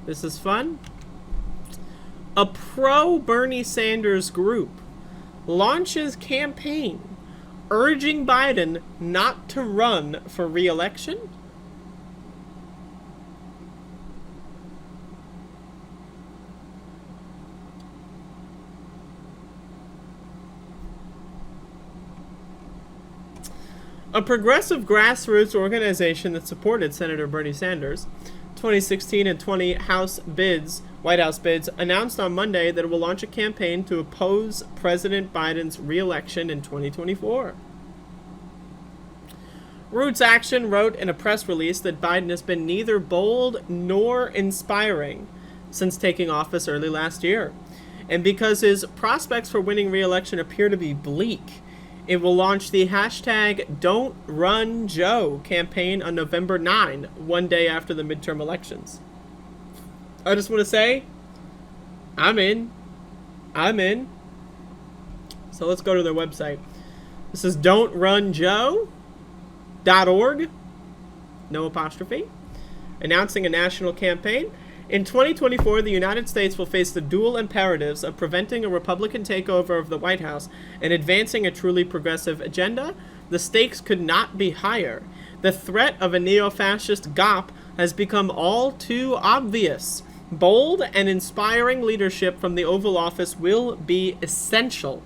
This is fun. A pro-Bernie Sanders group launches campaign urging Biden not to run for re-election. A progressive grassroots organization that supported Senator Bernie Sanders' 2016 and 20 White House bids announced on Monday that it will launch a campaign to oppose President Biden's re-election in 2024. Roots Action wrote in a press release that Biden has been neither bold nor inspiring since taking office early last year. And because his prospects for winning re-election appear to be bleak, it will launch the hashtag Don't Run Joe campaign on November 9, one day after the midterm elections. I just want to say, I'm in. So let's go to their website. This is don'trunjoe.org. No apostrophe. Announcing a national campaign. In 2024, the United States will face the dual imperatives of preventing a Republican takeover of the White House and advancing a truly progressive agenda. The stakes could not be higher. The threat of a neo-fascist GOP has become all too obvious. Bold and inspiring leadership from the Oval Office will be essential.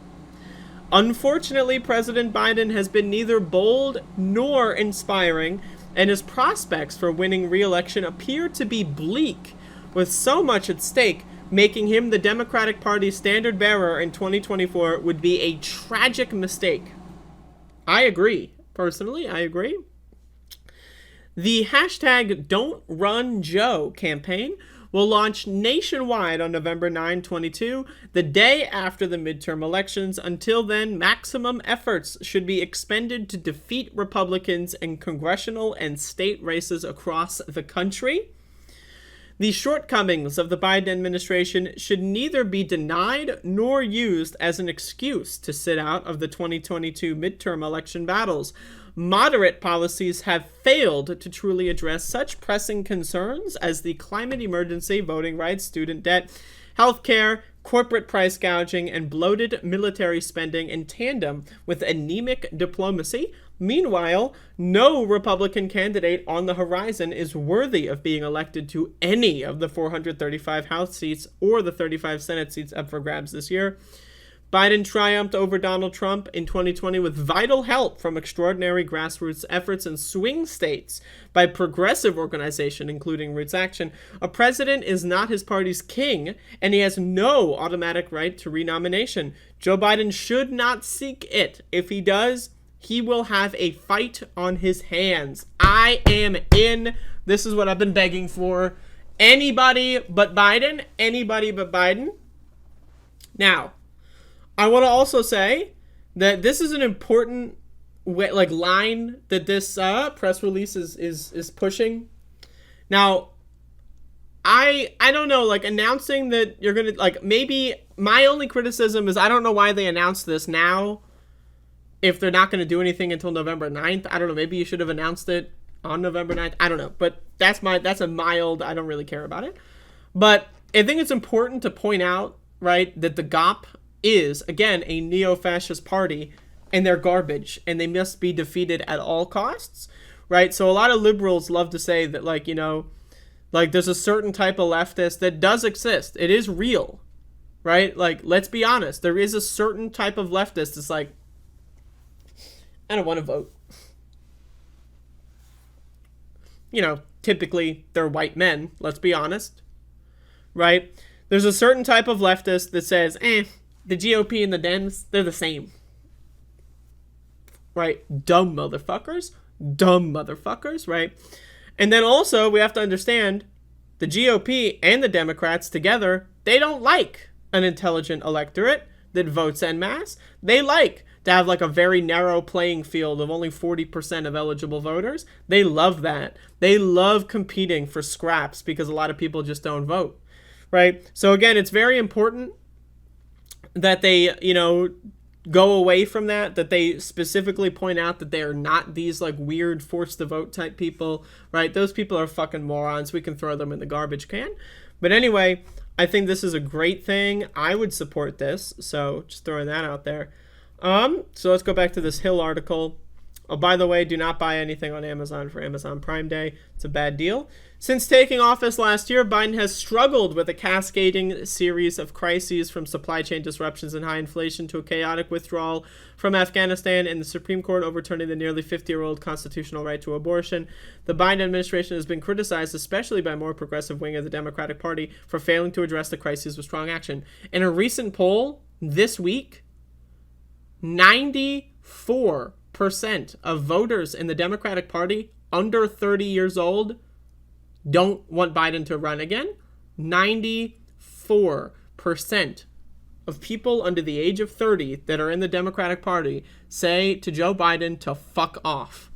Unfortunately, President Biden has been neither bold nor inspiring, and his prospects for winning re-election appear to be bleak, with so much at stake. Making him the Democratic Party's standard bearer in 2024 would be a tragic mistake. I agree. Personally, I agree. The hashtag Don't Run Joe campaign will launch nationwide on November 9, 2022, the day after the midterm elections. Until then, maximum efforts should be expended to defeat Republicans in congressional and state races across the country. The shortcomings of the Biden administration should neither be denied nor used as an excuse to sit out of the 2022 midterm election battles. Moderate policies have failed to truly address such pressing concerns as the climate emergency, voting rights, student debt, healthcare, corporate price gouging, and bloated military spending in tandem with anemic diplomacy. Meanwhile, no Republican candidate on the horizon is worthy of being elected to any of the 435 House seats or the 35 Senate seats up for grabs this year. Biden triumphed over Donald Trump in 2020 with vital help from extraordinary grassroots efforts in swing states by progressive organization, including Roots Action. A president is not his party's king, and he has no automatic right to renomination. Joe Biden should not seek it. If he does, he will have a fight on his hands. I am in. This is what I've been begging for. Anybody but Biden. Anybody but Biden. Now, I want to also say that this is an important line that this press release is pushing. Now, I don't know, announcing that you're going to, maybe my only criticism is I don't know why they announced this now if they're not going to do anything until November 9th. I don't know, maybe you should have announced it on November 9th. I don't know, but that's a mild, I don't really care about it. But I think it's important to point out, right, that the GOP is, again, a neo-fascist party, and they're garbage, and they must be defeated at all costs, right? So a lot of liberals love to say that, there's a certain type of leftist that does exist. It is real, right? Let's be honest. There is a certain type of leftist that's I don't want to vote. Typically, they're white men, let's be honest, right? There's a certain type of leftist that says, the GOP and the Dems, they're the same. Right? Dumb motherfuckers, right? And then also, we have to understand, the GOP and the Democrats together, they don't like an intelligent electorate that votes en masse. They like to have a very narrow playing field of only 40% of eligible voters. They love that. They love competing for scraps because a lot of people just don't vote, right? So again, it's very important that they, go away from that they specifically point out that they are not these like weird forced to vote type people, right? Those people are fucking morons. We can throw them in the garbage can. But anyway, I think this is a great thing. I would support this, so just throwing that out there. So let's go back to this Hill article. Oh, by the way, do not buy anything on Amazon for Amazon Prime Day. It's a bad deal. Since taking office last year, Biden has struggled with a cascading series of crises, from supply chain disruptions and high inflation to a chaotic withdrawal from Afghanistan and the Supreme Court overturning the nearly 50-year-old constitutional right to abortion. The Biden administration has been criticized, especially by more progressive wing of the Democratic Party, for failing to address the crises with strong action. In a recent poll this week, 94% of voters in the Democratic Party under 30 years old don't want Biden to run again. 94% of people under the age of 30 that are in the Democratic Party say to Joe Biden to fuck off.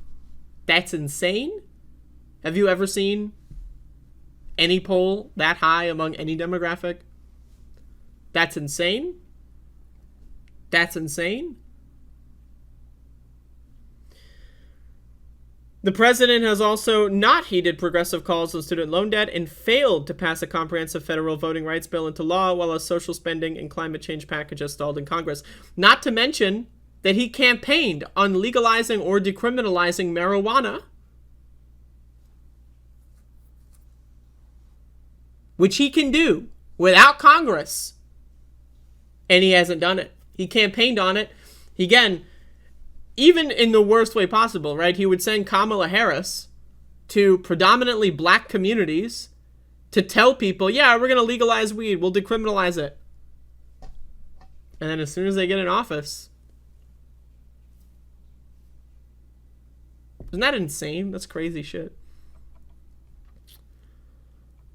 That's insane. Have you ever seen any poll that high among any demographic? That's insane. That's insane. The president has also not heeded progressive calls on student loan debt and failed to pass a comprehensive federal voting rights bill into law, while a social spending and climate change package has stalled in Congress. Not to mention that he campaigned on legalizing or decriminalizing marijuana, which he can do without Congress, and he hasn't done it. He campaigned on it. Again, even in the worst way possible, right? He would send Kamala Harris to predominantly black communities to tell people, yeah, we're going to legalize weed. We'll decriminalize it. And then as soon as they get in office, isn't that insane? That's crazy shit.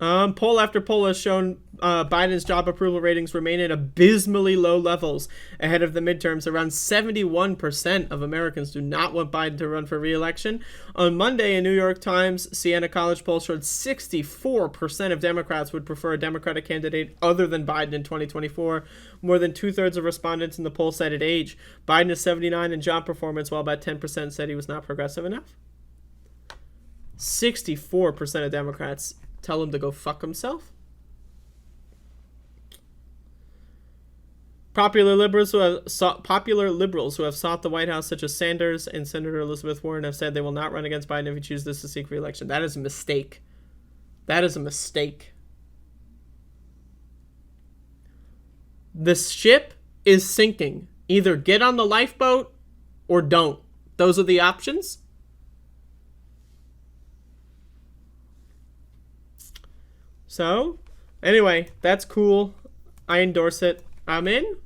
Poll after poll has shown Biden's job approval ratings remain at abysmally low levels ahead of the midterms. Around 71% of Americans do not want Biden to run for re-election. On Monday, a New York Times Siena College poll showed 64% of Democrats would prefer a Democratic candidate other than Biden in 2024. More than two-thirds of respondents in the poll cited age. Biden is 79 in job performance, while about 10% said he was not progressive enough. 64% of Democrats tell him to go fuck himself. Popular liberals who have sought the White House, such as Sanders and Senator Elizabeth Warren, have said they will not run against Biden if he chooses to seek re-election. That is a mistake. That is a mistake. The ship is sinking. Either get on the lifeboat or don't. Those are the options. So, anyway, that's cool. I endorse it. I'm in.